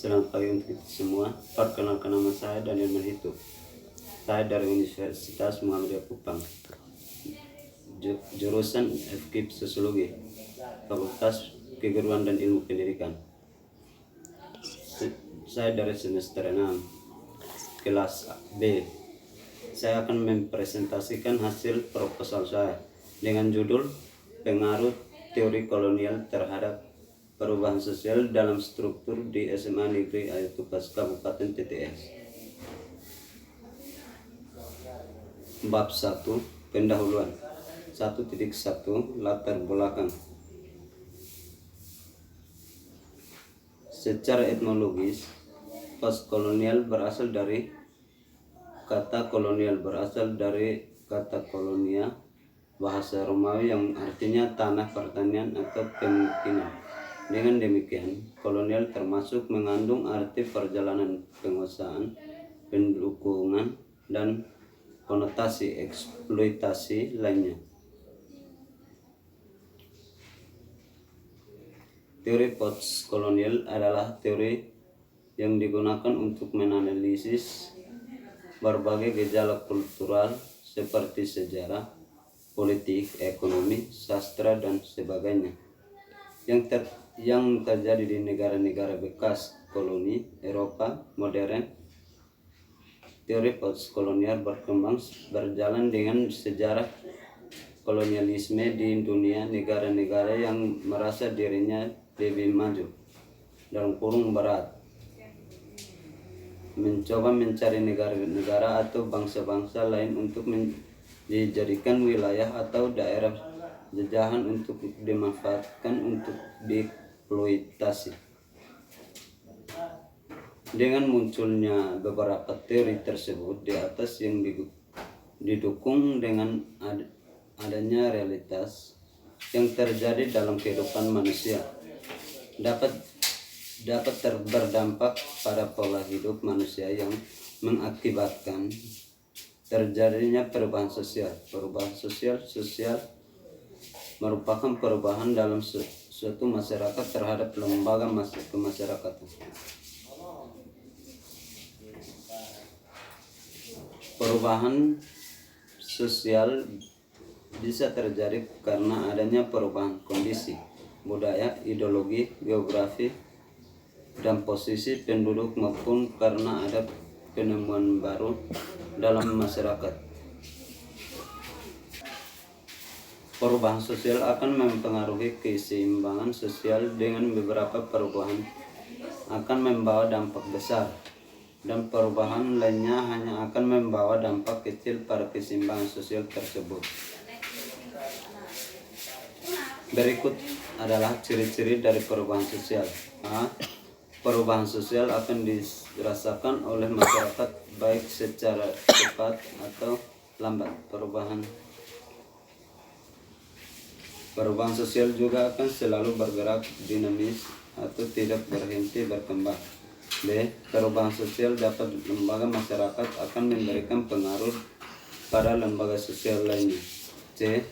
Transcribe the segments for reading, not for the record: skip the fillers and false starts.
Selamat pagi untuk kita semua. Perkenalkan, nama saya Daniel Manhitu. Saya dari Universitas Muhammadiyah Kupang, jurusan FKIP Sosiologi, Fakultas Keguruan dan Ilmu Pendidikan. Saya dari semester 6, kelas B. Saya akan mempresentasikan hasil proposal saya dengan judul Pengaruh Teori Kolonial terhadap Perubahan Sosial dalam Struktur di SMA Negeri Ayatupas Kabupaten TTS. Bab 1, Pendahuluan. 1.1 Latar belakang. Secara etnologis, postkolonial berasal dari kata kolonial, berasal dari kata kolonia, bahasa Romawi yang artinya tanah pertanian atau pemukiman. Dengan demikian, kolonial termasuk mengandung arti perjalanan penguasaan, pendukungan, dan konotasi eksploitasi lainnya. Teori postkolonial adalah teori yang digunakan untuk menganalisis berbagai gejala kultural seperti sejarah, politik, ekonomi, sastra, dan sebagainya yang terjadi di negara-negara bekas koloni Eropa modern. Teori postkolonial berjalan dengan sejarah kolonialisme di dunia. Negara-negara yang merasa dirinya lebih maju (berat) mencoba mencari negara-negara atau bangsa-bangsa lain untuk dijadikan wilayah atau daerah jajahan untuk dimanfaatkan untuk dieksploitasi. Dengan munculnya beberapa teori tersebut di atas yang didukung dengan adanya realitas yang terjadi dalam kehidupan manusia, dapat berdampak pada pola hidup manusia yang mengakibatkan terjadinya perubahan sosial. Perubahan sosial merupakan perubahan dalam suatu masyarakat terhadap lembaga kemasyarakatan. Perubahan sosial bisa terjadi karena adanya perubahan kondisi, budaya, ideologi, geografi, dan posisi penduduk, maupun karena ada penemuan baru dalam masyarakat. Perubahan sosial akan mempengaruhi keseimbangan sosial. Dengan beberapa perubahan akan membawa dampak besar, dan perubahan lainnya hanya akan membawa dampak kecil pada keseimbangan sosial tersebut. Berikut adalah ciri-ciri dari perubahan sosial. A. Perubahan sosial akan dirasakan oleh masyarakat baik secara cepat atau lambat. Perubahan sosial juga akan selalu bergerak dinamis atau tidak berhenti berkembang. B. Perubahan sosial dapat lembaga masyarakat akan memberikan pengaruh pada lembaga sosial lainnya. C.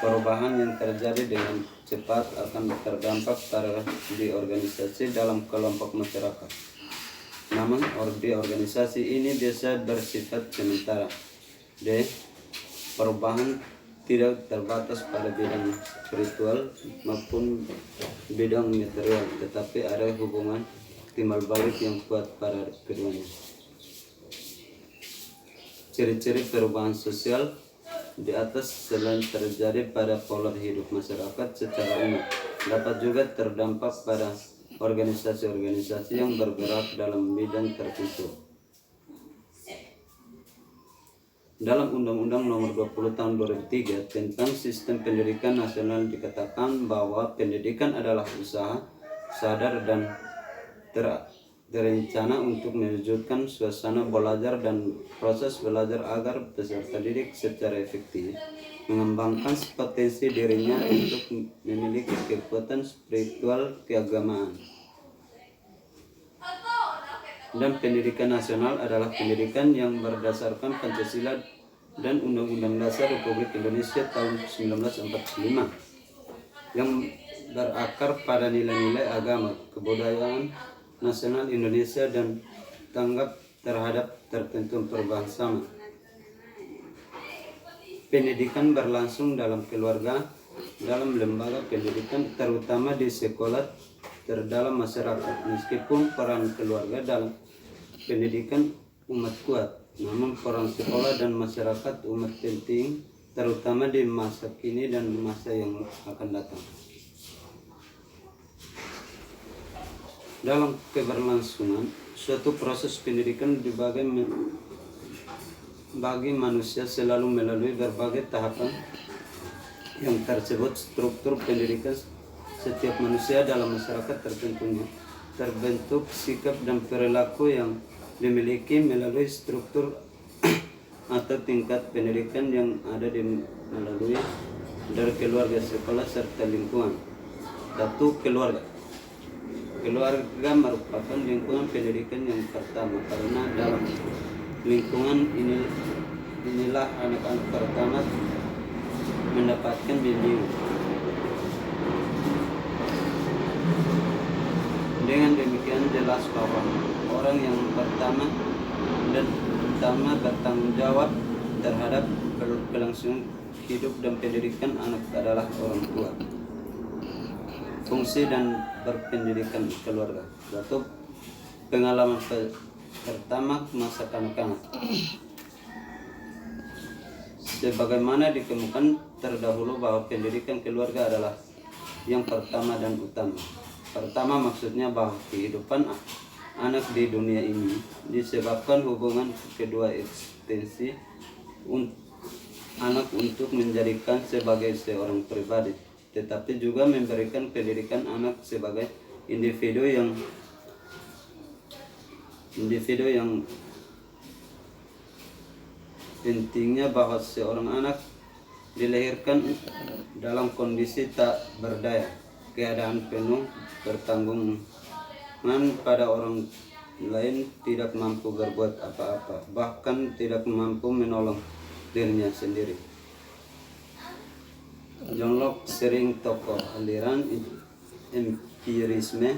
Perubahan yang terjadi dengan cepat akan terdampak pada di organisasi dalam kelompok masyarakat. Namun di organisasi ini biasa bersifat sementara. D. Perubahan tidak terbatas pada bidang spiritual maupun bidang material, tetapi ada hubungan timbal balik yang kuat pada keduanya. Ciri-ciri perubahan sosial di atas selain terjadi pada pola hidup masyarakat secara umum, dapat juga terdampak pada organisasi-organisasi yang bergerak dalam bidang tertentu. Dalam Undang-Undang Nomor 20 Tahun 2003 tentang Sistem Pendidikan Nasional dikatakan bahwa pendidikan adalah usaha sadar dan terencana untuk mewujudkan suasana belajar dan proses belajar agar peserta didik secara efektif mengembangkan potensi dirinya untuk memiliki kekuatan spiritual keagamaan. Dan pendidikan nasional adalah pendidikan yang berdasarkan Pancasila dan Undang-Undang Dasar Republik Indonesia tahun 1945 yang berakar pada nilai-nilai agama, kebudayaan nasional Indonesia dan tanggap terhadap tertentu perbangsawan. Pendidikan berlangsung dalam keluarga, dalam lembaga pendidikan, terutama di sekolah, terdalam masyarakat. Meskipun peran keluarga dalam pendidikan umat kuat, namun peran sekolah dan masyarakat umat penting, terutama di masa kini dan masa yang akan datang. Dalam keberlangsungan suatu proses pendidikan bagi manusia selalu melalui berbagai tahapan yang tersebut. Struktur pendidikan setiap manusia dalam masyarakat tertentunya terbentuk sikap dan perilaku yang dimiliki melalui struktur atau tingkat pendidikan yang ada melalui dari keluarga, sekolah, serta lingkungan. Satu, keluarga. Keluarga merupakan lingkungan pendidikan yang pertama, karena dalam lingkungan inilah anak-anak pertama mendapatkan bimbingan. Dengan demikian jelas bahwa orang yang pertama dan utama bertanggung jawab terhadap kelangsungan hidup dan pendidikan anak adalah orang tua. Fungsi dan berpendidikan keluarga. Satu, pengalaman pertama masa kanak-kanak. Sebagaimana dikemukakan terdahulu bahwa pendidikan keluarga adalah yang pertama dan utama. Pertama maksudnya bahwa kehidupan anak di dunia ini disebabkan hubungan kedua ekstensi anak untuk menjadikan sebagai seorang pribadi, tetapi juga memberikan pendidikan anak sebagai individu yang pentingnya bahwa seorang anak dilahirkan dalam kondisi tak berdaya, keadaan penuh bertanggungan pada orang lain, tidak mampu berbuat apa-apa, bahkan tidak mampu menolong dirinya sendiri. John Locke, sering tokoh aliran empirisme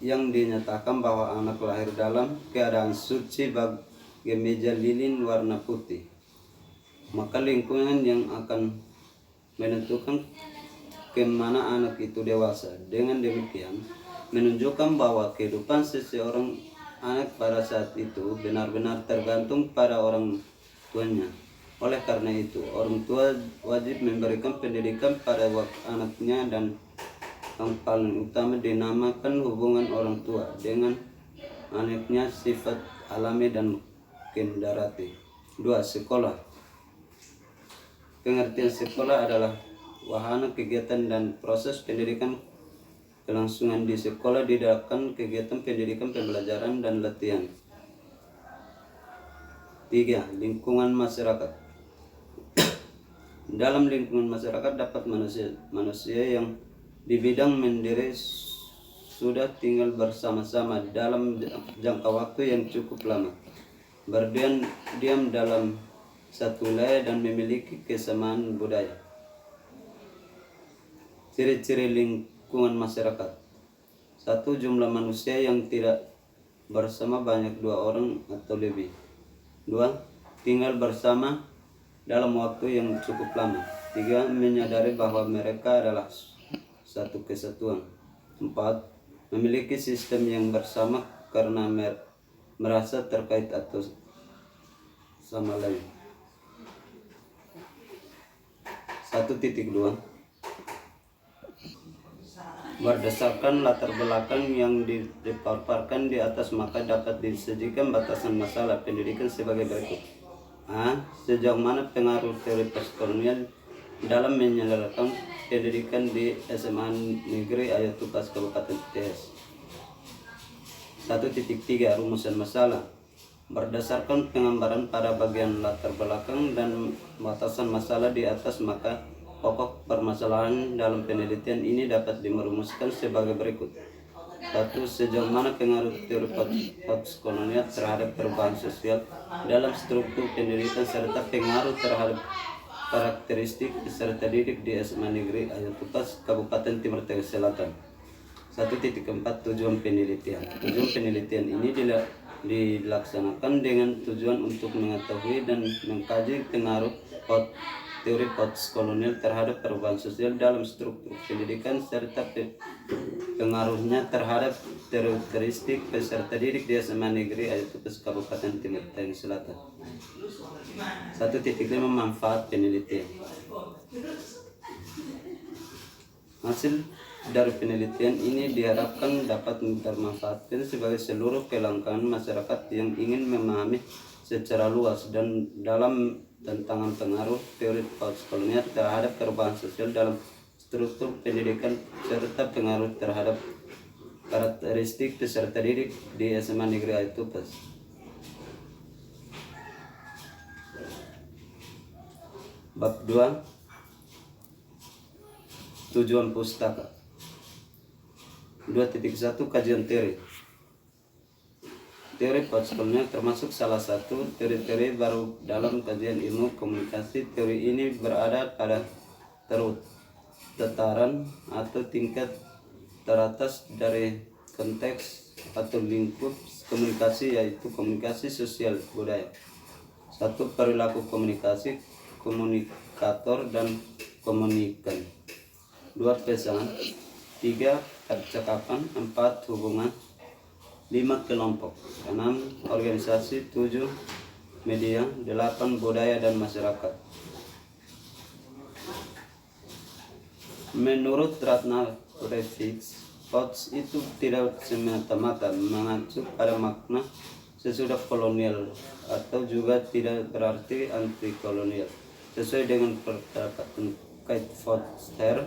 yang dinyatakan bahwa anak lahir dalam keadaan suci bagai meja lilin warna putih, maka lingkungan yang akan menentukan kemana anak itu dewasa. Dengan demikian menunjukkan bahwa kehidupan seseorang anak pada saat itu benar-benar tergantung pada orang tuanya. Oleh karena itu, orang tua wajib memberikan pendidikan pada anaknya, dan yang paling utama dinamakan hubungan orang tua dengan anaknya sifat alami dan kendarati. 2. Sekolah. Pengertian sekolah adalah wahana kegiatan dan proses pendidikan. Kelangsungan di sekolah diadakan kegiatan pendidikan, pembelajaran, dan latihan. 3. Lingkungan masyarakat. Dalam lingkungan masyarakat dapat manusia yang di bidang mandiri sudah tinggal bersama-sama dalam jangka waktu yang cukup lama, berdiam dalam satu wilayah dan memiliki kesamaan budaya. Ciri-ciri lingkungan masyarakat. 1. Jumlah manusia yang tidak bersama banyak 2 orang atau lebih. 2. Tinggal bersama dalam waktu yang cukup lama. 3. Menyadari bahwa mereka adalah satu kesatuan. 4. Memiliki sistem yang bersama karena merasa terkait atau sama lain. 1.2. Berdasarkan latar belakang yang dipaparkan di atas, maka dapat disajikan batasan masalah pendidikan sebagai berikut. A. Sejauh mana pengaruh teori postkolonial dalam menyelenggarakan pendidikan di SMA Negeri Ayatupas Kabupaten TS. 1.3. Rumusan masalah. Berdasarkan penggambaran pada bagian latar belakang dan batasan masalah di atas, maka pokok permasalahan dalam penelitian ini dapat dimerumuskan sebagai berikut. 1. Sejauh mana pengaruh teori postkolonial terhadap perubahan sosial dalam struktur pendidikan serta pengaruh terhadap karakteristik peserta didik di SMA Negeri Ayatupas, Kabupaten Timur Tengah Selatan. 1.4 Tujuan penelitian. Tujuan penelitian ini dilaksanakan dengan tujuan untuk mengetahui dan mengkaji pengaruh teori postkolonial terhadap perubahan sosial dalam struktur pendidikan serta pengaruhnya terhadap karakteristik peserta didik di SMA Negeri Ayatupas, Kabupaten Timur Tengah Selatan. 1.5 Manfaat penelitian. Hasil dari penelitian ini diharapkan dapat bermanfaatkan sebagai seluruh kelangkaan masyarakat yang ingin memahami secara luas dan dalam tentang pengaruh teori postkolonial terhadap perubahan sosial dalam struktur pendidikan serta pengaruh terhadap karakteristik peserta didik di SMA Negeri Ayatupas. Bab 2. Tujuan pustaka. 2.1 Kajian teori. Teori postkolonial termasuk salah satu teori-teori baru dalam kajian ilmu komunikasi. Teori ini berada pada tataran atau tingkat teratas dari konteks atau lingkup komunikasi, yaitu komunikasi sosial budaya. 1. Perilaku komunikasi, komunikator dan komunikan. 2. Pesan. 3. Percakapan. 4. Hubungan. 5. Kelompok. 6. Organisasi. 7. Media. 8. Budaya dan masyarakat. Menurut Ratna Prefix, POTS itu tidak semata-mata mengacu pada makna sesudah kolonial atau juga tidak berarti anti kolonial. Sesuai dengan perkataan Kate Foster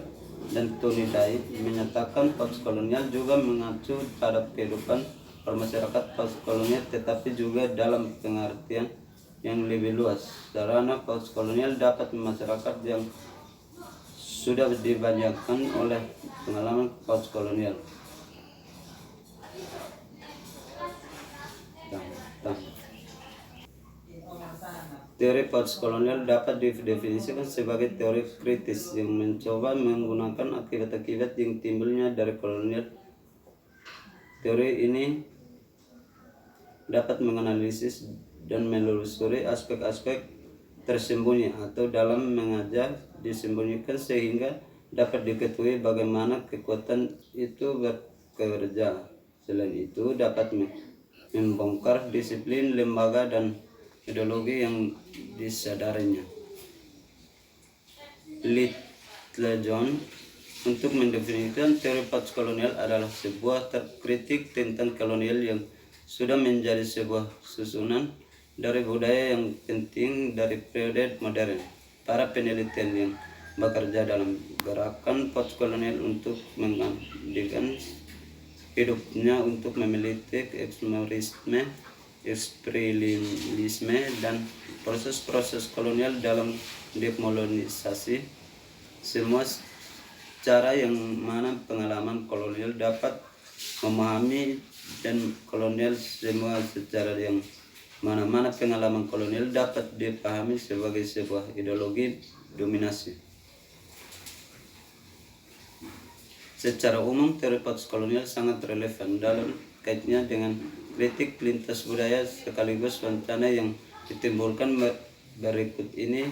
dan Tony Day menyatakan postkolonial juga mengacu pada kehidupan bermasyarakat postkolonial, tetapi juga dalam pengertian yang lebih luas. Sarana postkolonial dapat masyarakat yang sudah dibanyakan oleh pengalaman postkolonial. Teori postkolonial dapat didefinisikan sebagai teori kritis yang mencoba menggunakan akibat-akibat yang timbulnya dari kolonial. Teori ini dapat menganalisis dan menelusuri aspek-aspek tersembunyi atau dalam mengajar disembunyikan sehingga dapat diketahui bagaimana kekuatan itu bekerja. Selain itu dapat membongkar disiplin, lembaga, dan ideologi yang disadarinya. Littlejohn untuk mendefinisikan teori postkolonial adalah sebuah kritik tentang kolonial yang sudah menjadi sebuah susunan dari budaya yang penting dari periode modern. Para penelitian yang bekerja dalam gerakan postkolonial untuk mengabdikan hidupnya untuk memiliki eksplorisme, eksperilisme, dan proses-proses kolonial dalam dekolonisasi. Semua cara yang mana pengalaman kolonial dapat memahami dan kolonial, semua secara yang mana pengalaman kolonial dapat dipahami sebagai sebuah ideologi dominasi. Secara umum, teori postkolonial sangat relevan dalam kaitannya dengan kritik lintas budaya sekaligus wacana yang ditimbulkan berikut ini